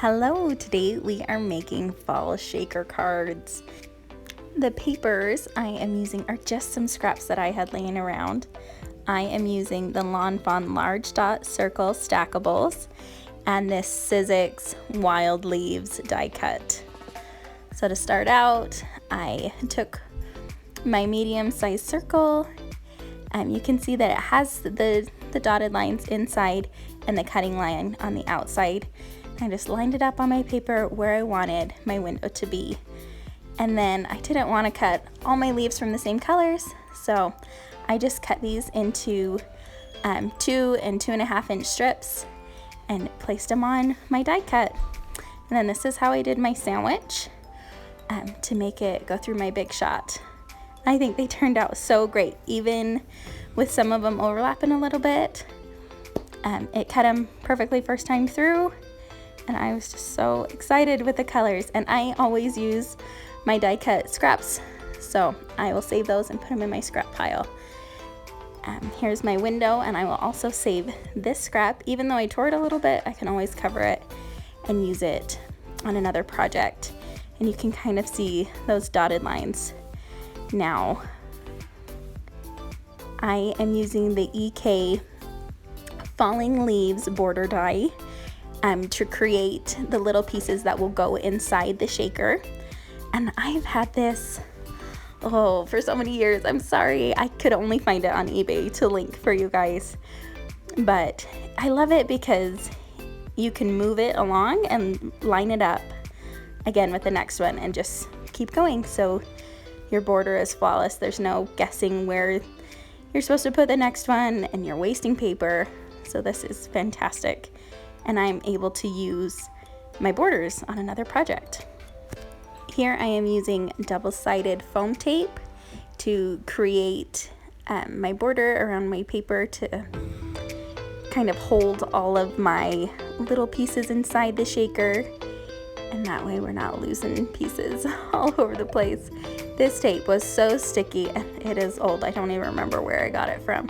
Hello, today we are making fall shaker cards. The papers I am using are just some scraps that I had laying around. I am using the Fawn large dot circle stackables and this Sizzix wild leaves die cut. So to start out, I took my medium sized circle. You can see that it has the dotted lines inside and the cutting line on the outside. I just lined it up on my paper where I wanted my window to be. And then I didn't want to cut all my leaves from the same colors, so I just cut these into 2 and 2.5 inch strips and placed them on my die cut. And then this is how I did my sandwich to make it go through my big shot. I think they turned out so great, even with some of them overlapping a little bit. It cut them perfectly first time through, and I was just so excited with the colors. And I always use my die cut scraps, so I will save those and put them in my scrap pile. Here's my window, and I will also save this scrap. Even though I tore it a little bit, I can always cover it and use it on another project. And you can kind of see those dotted lines now. I am using the EK Falling Leaves border die to create the little pieces that will go inside the shaker. And I've had this for so many years. I'm sorry, I could only find it on eBay to link for you guys, but I love it because you can move it along and line it up again with the next one and just keep going, so your border is flawless. There's no guessing where you're supposed to put the next one and you're wasting paper. So this is fantastic, and I'm able to use my borders on another project. Here I am using double-sided foam tape to create my border around my paper to kind of hold all of my little pieces inside the shaker, and that way we're not losing pieces all over the place. This tape was so sticky, and it is old. I don't even remember where I got it from,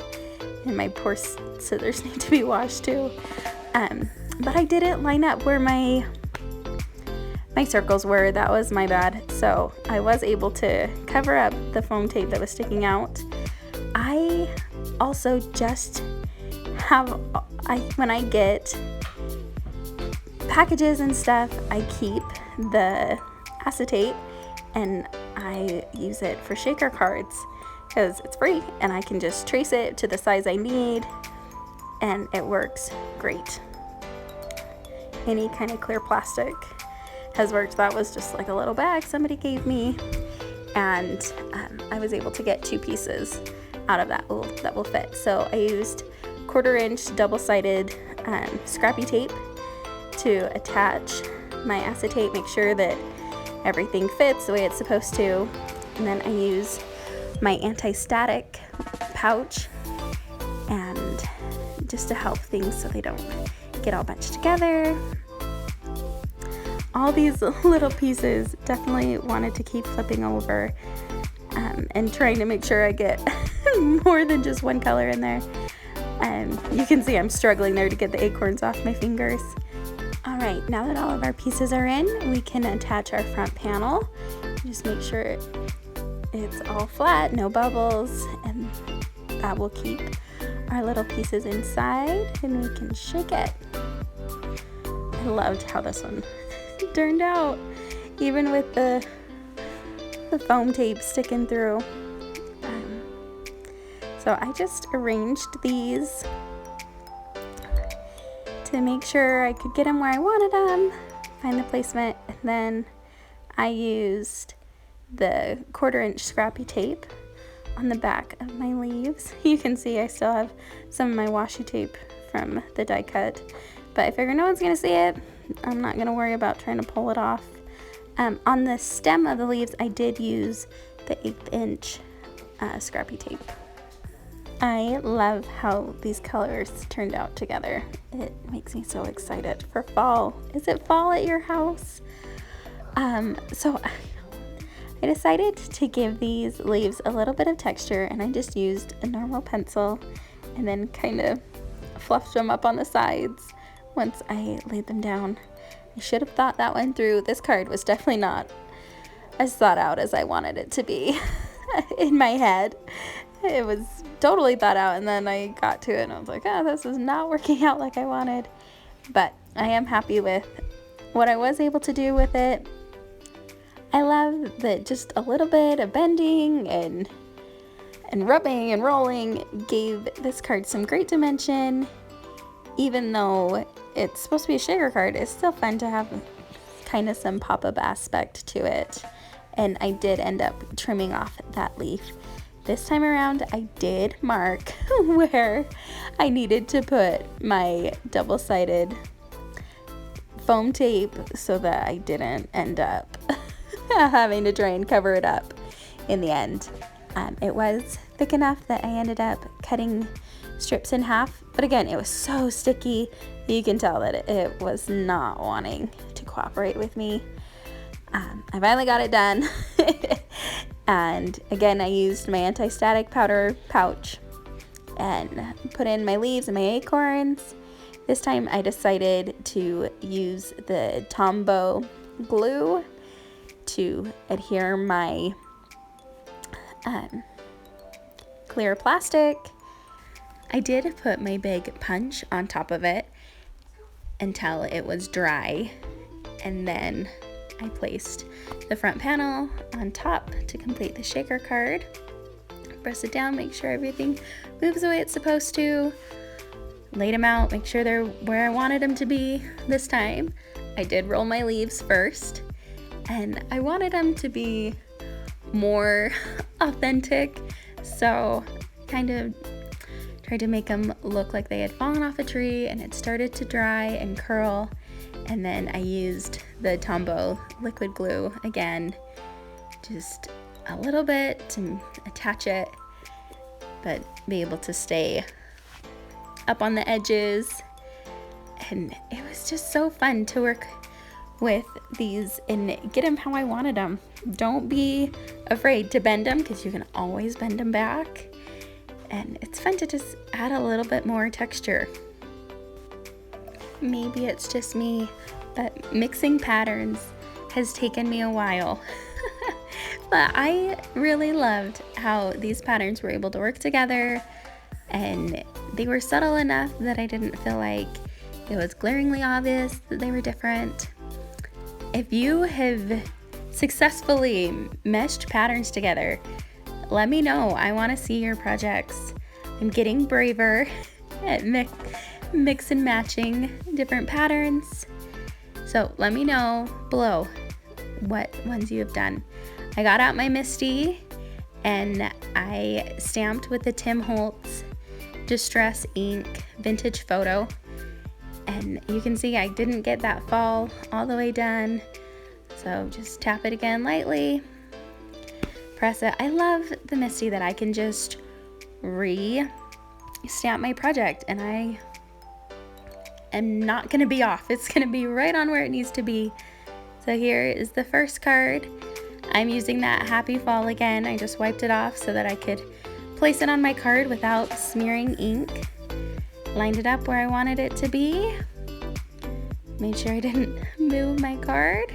and my poor scissors need to be washed too. But I didn't line up where my circles were. That was my bad. So I was able to cover up the foam tape that was sticking out. I also just have, when I get packages and stuff, I keep the acetate and I use it for shaker cards because it's free and I can just trace it to the size I need, and it works great. Any kind of clear plastic has worked. That was just like a little bag somebody gave me, and I was able to get 2 pieces out of that will fit. So I used 1/4 inch double-sided Scrappy Tape to attach my acetate, make sure that everything fits the way it's supposed to, and then I use my anti-static pouch and just to help things so they don't get all bunched together. All these little pieces, definitely wanted to keep flipping over and trying to make sure I get more than just one color in there. You can see I'm struggling there to get the acorns off my fingers. All right, now that all of our pieces are in, we can attach our front panel. Just make sure it's all flat, no bubbles, and that will keep our little pieces inside, and we can shake it. I loved how this one turned out, even with the foam tape sticking through. So I just arranged these to make sure I could get them where I wanted them, find the placement, and then I used the 1/4 inch Scrappy Tape on the back of my leaves. You can see I still have some of my washi tape from the die cut, but I figure no one's gonna see it. I'm not gonna worry about trying to pull it off. On the stem of the leaves, I did use the 1/8 inch Scrappy Tape. I love how these colors turned out together. It makes me so excited for fall. Is it fall at your house? So I decided to give these leaves a little bit of texture, and I just used a normal pencil and then kind of fluffed them up on the sides once I laid them down. I should have thought that one through. This card was definitely not as thought out as I wanted it to be in my head. It was totally thought out, and then I got to it and I was like, oh, this is not working out like I wanted. But I am happy with what I was able to do with it. I love that just a little bit of bending and rubbing and rolling gave this card some great dimension. Even though it's supposed to be a shaker card, it's still fun to have kind of some pop-up aspect to it. And I did end up trimming off that leaf. This time around, I did mark where I needed to put my double-sided foam tape so that I didn't end up having to try and cover it up in the end. It was thick enough that I ended up cutting strips in half, but again, it was so sticky you can tell that it was not wanting to cooperate with me. I finally got it done. And again, I used my anti-static powder pouch and put in my leaves and my acorns. This time I decided to use the Tombow glue to adhere my clear plastic. I did put my big punch on top of it until it was dry, and then I placed the front panel on top to complete the shaker card. Press it down, make sure everything moves the way it's supposed to. Laid them out, make sure they're where I wanted them to be this time. I did roll my leaves first, and I wanted them to be more authentic, so kind of tried to make them look like they had fallen off a tree and it started to dry and curl. And then I used the Tombow liquid glue again, just a little bit to attach it, but be able to stay up on the edges. And it was just so fun to work with these and get them how I wanted them. Don't be afraid to bend them, because you can always bend them back. And it's fun to just add a little bit more texture. Maybe it's just me, but mixing patterns has taken me a while. But I really loved how these patterns were able to work together, and they were subtle enough that I didn't feel like it was glaringly obvious that they were different. If you have successfully meshed patterns together, let me know. I want to see your projects. I'm getting braver at mix and matching different patterns. So let me know below what ones you have done. I got out my Misti and I stamped with the Tim Holtz Distress Ink Vintage Photo. And you can see I didn't get that fall all the way done. So just tap it again lightly. Press it. I love the Misti that I can just re-stamp my project and I am not going to be off. It's going to be right on where it needs to be. So here is the first card. I'm using that Happy Fall again. I just wiped it off so that I could place it on my card without smearing ink. Lined it up where I wanted it to be. Made sure I didn't move my card.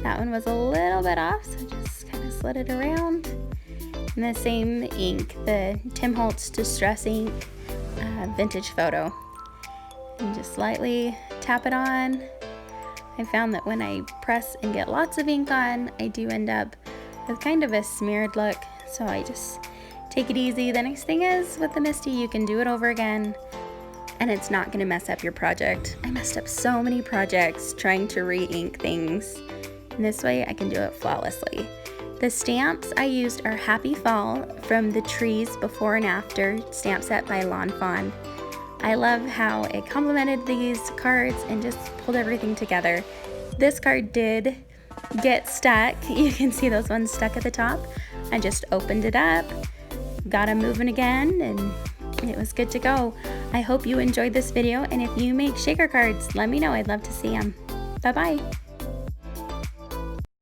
That one was a little bit off, so just kind of slid it around. And the same ink, the Tim Holtz Distress Ink Vintage Photo. And just lightly tap it on. I found that when I press and get lots of ink on, I do end up with kind of a smeared look. So I just take it easy. The nice thing is with the Misti, you can do it over again and it's not going to mess up your project. I messed up so many projects trying to re-ink things. And this way I can do it flawlessly. The stamps I used are Happy Fall from the Trees Before and After stamp set by Fawn. I love how it complemented these cards and just pulled everything together. This card did get stuck. You can see those ones stuck at the top. I just opened it up, got them moving again, and it was good to go. I hope you enjoyed this video, and if you make shaker cards, let me know. I'd love to see them. Bye-bye.